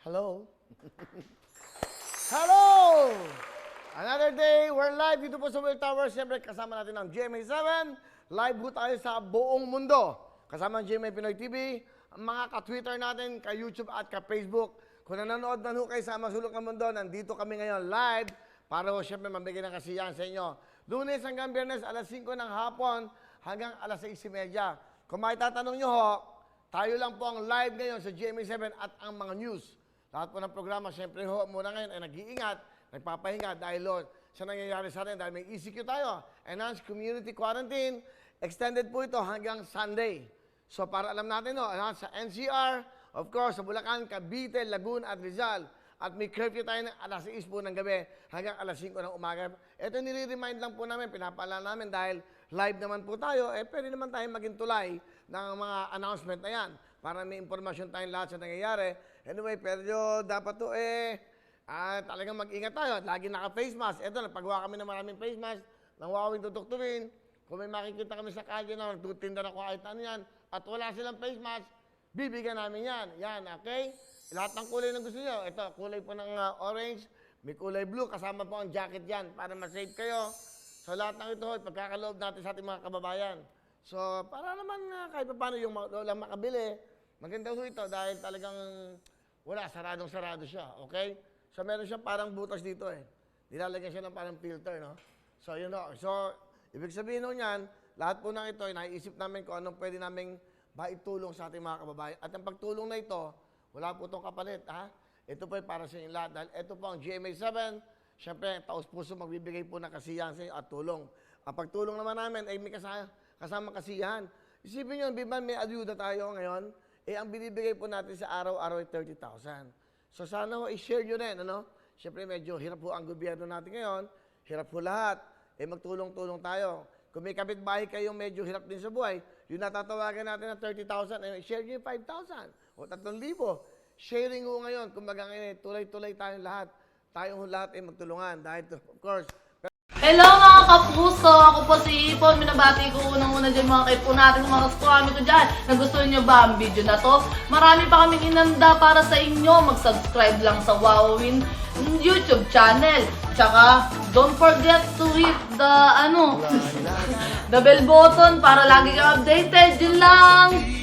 Hello? Hello! Another day, we're live dito po sa Will Tower. Siyempre, kasama natin ang GMA7. Live po tayo sa buong mundo. Kasama ang GMA Pinoy TV, ang mga ka-Twitter natin, ka-YouTube at ka-Facebook. Kung nanonood man ho kayo sa masulok ng mundo, nandito kami ngayon live para ho siyempre mabigyan ng kasiyahan sa inyo. Lunes hanggang Biyernes, alas 5 ng hapon hanggang alas 6:30. Kung may tatanong nyo ho, tayo lang po ang live ngayon sa GMA7 at ang mga news. Lahat po ng programa, siyempre ho, muna ngayon ay nag-iingat, nagpapahinga dahil Lord, sa nangyayari sa atin dahil may ECQ tayo. Enhanced Community Quarantine, extended po ito hanggang Sunday. So para alam natin no, sa NCR, of course, sa Bulacan, Cavite, Laguna at Rizal. At may curfew tayo ng alas 6 po ng gabi hanggang alas 5 ng umaga. Ito nire-remind lang po namin, pinapaalala namin dahil live naman po tayo, pwede naman tayo maging tulay ng mga announcement na yan para may impormasyon tayong lahat sa nangyayari. Anyway, pero dapat to talagang mag-ingat tayo. Lagi naka-face mask. Ito, nagpagawa kami ng maraming face mask, nang wawing tutukturin. Kung may makikita kami sa kalye na nagtutinda na kahit ano yan, at wala silang face mask, bibigyan namin yan. Yan, okay? Lahat ng kulay na gusto nyo. Ito, kulay po ng orange, may kulay blue, kasama po ang jacket yan para ma-save kayo. So lahat ng ito, pagkakaloob natin sa ating mga kababayan. So, para naman kahit pa paano yung walang makabili, maganda ho ito dahil talagang wala, saradong-sarado siya, okay? So, meron siyang parang butas dito Nilalagyan siya ng parang filter, no? So, yun o. So, ibig sabihin nun yan, lahat po ng ito, naiisip namin kung anong pwede namin maitulong sa ating mga kababayan. At ang pagtulong na ito, wala po itong kapalit, ha? Ito po ay para sa inyo lahat. Dahil ito po ang GMA7, siyempre, taos-puso magbibigay po ng kasiyahan sa inyo at tulong. Ang pagtulong naman namin ay may kasama kasiyahan. Isipin nyo, biman may ayuda tayo ngayon, ang binibigay po natin sa araw-araw ay 30,000. So sana ho, i-share nyo rin, ano? Siyempre, medyo hirap po ang gobyerno natin ngayon, hirap po lahat, magtulong-tulong tayo. Kung may kapitbahay kayong medyo hirap din sa buhay, yung natatawagan natin ng 30,000, share nyo yung 5,000 o 3,000. Sharing ho ngayon, kumbaga ngayon, tulay-tulay tayong lahat. Tayong lahat ay magtulungan. Dahil, of course, hello mga kapuso! Ako po si Ipon. Minabati ko unang-una dyan mga kaipo natin, mga kaskwami ko dyan. Nagustuhan nyo ba ang video na to? Marami pa kaming inanda para sa inyo. Mag-subscribe lang sa Wowin YouTube channel. Tsaka, don't forget to hit the, the bell button para lagi kang updated. Yun lang!